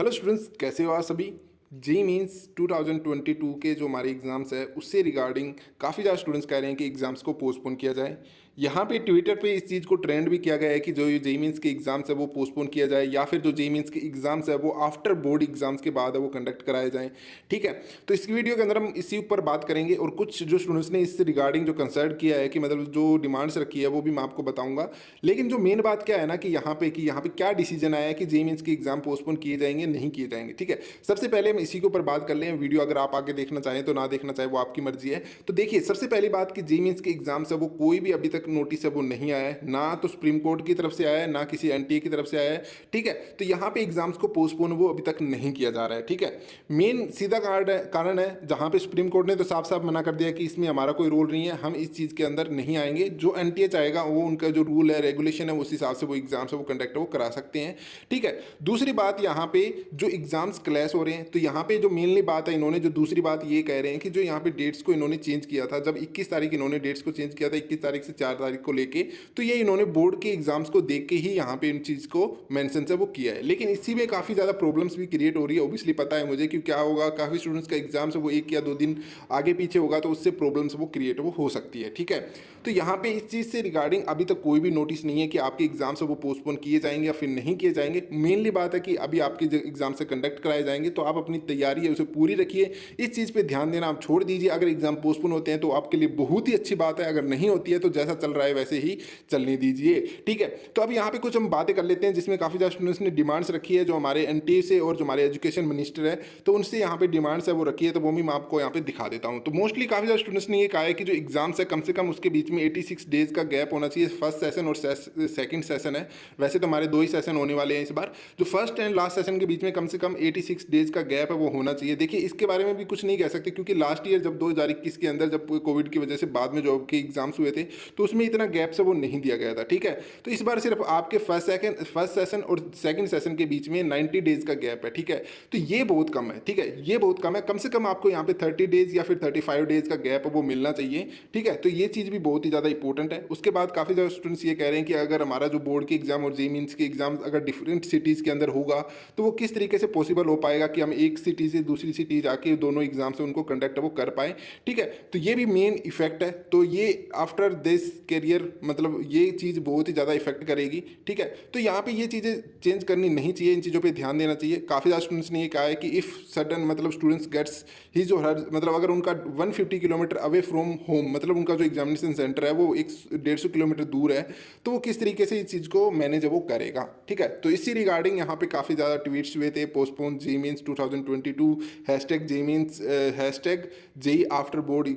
Hello students, कैसे हो आप सभी। जेई मीन्स 2022 के जो हमारे एग्ज़ाम्स है उससे रिगार्डिंग काफ़ी ज़्यादा स्टूडेंट्स कह रहे हैं कि एग्ज़ाम्स को पोस्टपोन किया जाए। यहाँ पे ट्विटर पे इस चीज़ को ट्रेंड भी किया गया है कि जो ये जेई मीन्स के एग्ज़ाम्स है वो पोस्टपोन किया जाए, या फिर जो जेई मीन्स के एग्ज़ाम्स है वो आफ्टर बोर्ड एग्ज़ाम्स के बाद है वो कंडक्ट कराए जाएँ। ठीक है, तो इस वीडियो के अंदर हम इसी ऊपर बात करेंगे और कुछ जो स्टूडेंट्स ने इससे रिगार्डिंग जो कंसर्न किया है कि मतलब जो डिमांड्स रखी है वो भी मैं आपको बताऊँगा। लेकिन जो मेन बात क्या है ना कि यहाँ पे क्या डिसीजन आया है कि जेई मीन्स के एग्ज़ाम पोस्टपोन किए जाएंगे नहीं किए जाएंगे। ठीक है, सबसे पहले हम इसी के ऊपर बात कर लें। वीडियो अगर आप आगे देखना चाहें तो ना देखना चाहें वो आपकी मर्जी है। तो देखिए, सबसे पहली बात कि जेई मीन्स के एग्जाम्स है वो कोई भी अभी तक नोटिस है वो नहीं आया है, ना तो सुप्रीम कोर्ट की तरफ से आया है ना किसी एनटीए की तरफ से आया है। ठीक है, तो यहाँ पे एग्जाम्स को पोस्टपोन वो अभी तक नहीं किया जा रहा है। ठीक है, मेन सीधा कारण है जहाँ पे सुप्रीम कोर्ट ने तो साफ साफ मना कर दिया कि इसमें हमारा कोई रोल नहीं है, हम इस चीज़ के अंदर नहीं आएंगे। जो एनटीए चाहेगा वो उनका जो रूल है रेगुलेशन है उस हिसाब से वो एग्जाम्स है वो कंडक्ट वो करा सकते हैं। ठीक है, दूसरी बात यहाँ पे जो एग्जाम्स क्लैश हो रहे हैं, तो यहाँ पे जो मेनली बात है, इन्होंने जो दूसरी बात ये कह रहे हैं कि जो यहाँ पे डेट्स को इन्होंने चेंज किया था, जब 21 तारीख इन्होंने डेट्स को चेंज किया था 21 तारीख से 4 तारीख को लेके, तो ये इन्होंने बोर्ड के एग्जाम्स को देख के ही यहाँ पे इन चीज़ को मेंशन से वो किया है। लेकिन इसी में काफ़ी ज़्यादा प्रॉब्लम्स भी क्रिएट हो रही है। ओबियसली पता है मुझे कि क्या होगा, काफ़ी स्टूडेंट्स का एग्जाम्स है वो 1 या 2 दिन आगे पीछे होगा तो उससे प्रॉब्लम्स वो क्रिएट वो हो सकती है। ठीक है, तो यहाँ पे इस चीज़ से रिगार्डिंग अभी तक कोई भी नोटिस नहीं है कि आपके एग्जाम्स है वो पोस्टपोन किए जाएंगे या फिर नहीं किए जाएंगे। मेनली बात है कि अभी आपके जो एग्जाम से कंडक्ट कराए जाएंगे तो आप अपनी तैयारी है उसे पूरी रखिए, इस चीज़ पे ध्यान देना आप छोड़ दीजिए। अगर एग्जाम पोस्टपोन होते हैं तो आपके लिए बहुत ही अच्छी बात है, अगर नहीं होती है तो जैसा चल रहा है वैसे ही चलने दीजिए। ठीक है, तो अब यहाँ पे कुछ हम बातें कर लेते हैं जिसमें काफ़ी ज़्यादा स्टूडेंट्स ने डिमांड्स रखी है, जो हमारे एनटीए से और जो हमारे एजुकेशन मिनिस्टर है तो उनसे यहाँ पे डिमांड्स है वो रखी है, तो वो भी मैं आपको यहाँ पे दिखा देता हूँ। तो मोस्टली काफ़ी ज़्यादा स्टूडेंट्स ने ये कहा है कि जो एग्जाम्स है कम से कम उसके बीच में 86 डेज का गैप होना चाहिए। फर्स्ट सेशन और सेकंड सेशन है, वैसे तो हमारे 2 ही सेशन होने वाले हैं इस बार। जो फर्स्ट एंड लास्ट सेशन के बीच में कम से कम 86 डेज का गैप है वो होना चाहिए। देखिए, इसके बारे में भी कुछ नहीं कह सकते क्योंकि लास्ट ईयर जब 2021 के अंदर जब कोविड की वजह से बाद में जो के एग्जाम्स हुए थे तो उसमें इतना गैप से वो नहीं दिया गया था। ठीक है, तो इस बार सिर्फ आपके फर्स्ट सेशन और सेकंड सेशन के बीच में 90 डेज का गैप है। ठीक है, तो ये बहुत कम है। ठीक है, ये बहुत कम है, कम से कम आपको यहाँ पे 30 डेज या फिर 35 डेज का गैप वो मिलना चाहिए। ठीक है, तो ये चीज़ भी बहुत ही ज़्यादा इंपॉर्टेंट है। उसके बाद काफ़ी ज़्यादा स्टूडेंट्स ये कह रहे हैं कि अगर हमारा जो बोर्ड के एग्जाम और जेईई मेंस के एग्जाम अगर डिफरेंट सिटीज़ के अंदर होगा तो वो किस तरीके से पॉसिबल हो पाएगा कि हम एक सिटी से दूसरी सिटी जाके दोनों एग्जाम से उनको कंडक्ट वो कर पाए। ठीक है, तो ये भी मेन इफेक्ट है। तो ये आफ्टर दिस करियर मतलब ये चीज़ बहुत ही ज़्यादा इफेक्ट करेगी। ठीक है, तो यहाँ पे ये चीज़ें चेंज करनी नहीं चाहिए, इन चीज़ों पे ध्यान देना चाहिए। काफ़ी ज़्यादा स्टूडेंट्स ने ये कहा है कि इफ़ सडन मतलब स्टूडेंट्स गेट्स ही जो हर मतलब अगर उनका 150 किलोमीटर अवे फ्रॉम होम मतलब उनका जो एग्जामिनेशन सेंटर है वो 150 किलोमीटर दूर है, तो वो किस तरीके से इस चीज़ को मैनेज वो करेगा। ठीक है, तो इसी रिगार्डिंग यहाँ पे काफ़ी ज़्यादा ट्वीट्स हुए थे, postpone JEE Mains 2022, hashtag JEE Mains, hashtag JEE after board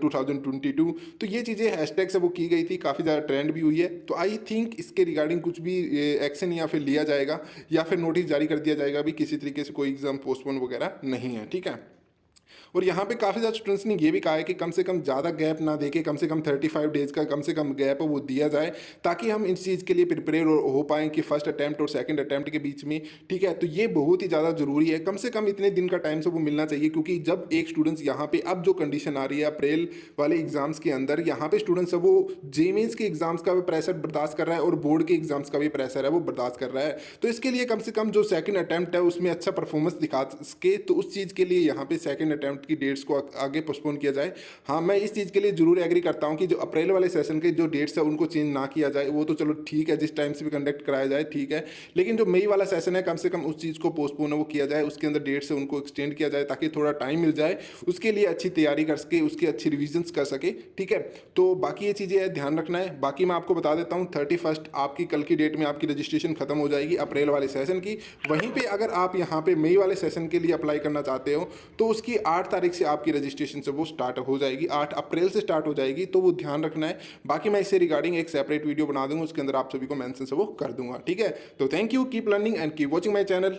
2022। तो ये चीज़ें हैशटैग से वो की गई थी, काफ़ी ज़्यादा ट्रेंड भी हुई है। तो आई थिंक इसके रिगार्डिंग कुछ भी एक्शन या फिर लिया जाएगा या फिर नोटिस जारी कर दिया जाएगा भी किसी तरीके से कोई एग्जाम पोस्टपोन वगैरह नहीं है। ठीक है, और यहाँ पे काफ़ी ज़्यादा स्टूडेंट्स ने ये भी कहा है कि कम से कम ज़्यादा गैप ना देके कम से कम 35 डेज का कम से कम गैप वो दिया जाए ताकि हम इस चीज़ के लिए प्रिपेयर हो पाएँ कि फर्स्ट अटैम्प्ट और सेकंड अटैम्प्ट के बीच में। ठीक है, तो ये बहुत ही ज़्यादा ज़रूरी है, कम से कम इतने दिन का टाइम से वो मिलना चाहिए क्योंकि जब एक स्टूडेंट्स यहाँ पे अब जो कंडीशन आ रही है अप्रैल वाले एग्जाम्स के अंदर, यहाँ पे स्टूडेंट्स है वो जेईई मेंस के एग्जाम्स का भी प्रेशर बर्दाश्त कर रहा है और बोर्ड के एग्जाम्स का भी प्रेशर है वो बर्दाश्त कर रहा है। तो इसके लिए कम से कम जो सेकंड अटैम्प्ट है उसमें अच्छा परफॉर्मेंस दिखा सके, तो उस चीज़ के लिए यहाँ पे सेकंड अटैम्प्ट की डेट्स को आगे पोस्टपोन किया जाए। हाँ, मैं इस चीज़ के लिए जरूर एग्री करता हूँ कि जो अप्रैल वाले सेशन के जो डेट्स है उनको चेंज ना किया जाए, वो तो चलो ठीक है, जिस टाइम से भी कंडक्ट कराया जाए ठीक है, लेकिन जो मई वाला सेशन है कम से कम उस चीज़ को पोस्टपोन वो किया जाए, उसके अंदर डेट्स है उनको एक्सटेंड किया जाए ताकि थोड़ा टाइम मिल जाए उसके लिए अच्छी तैयारी कर सके, उसकी अच्छी रिविजन्स कर सके। ठीक है, तो बाकी ये चीज़ें ध्यान रखना है। बाकी मैं आपको बता देता हूँ 31 आपकी कल की डेट में आपकी रजिस्ट्रेशन खत्म हो जाएगी अप्रैल वाले सेशन की। वहीं पर अगर आप यहाँ पे मई वाले सेशन के लिए अप्लाई करना चाहते हो तो उसकी 8 तारीख से आपकी रजिस्ट्रेशन से वो स्टार्ट हो जाएगी, 8 अप्रैल से स्टार्ट हो जाएगी, तो वो ध्यान रखना है। बाकी मैं इससे रिगार्डिंग एक सेपरेट वीडियो बना दूंगा, उसके अंदर आप सभी को मेंशन से वो कर दूंगा। ठीक है, तो thank you, keep learning and keep watching my channel.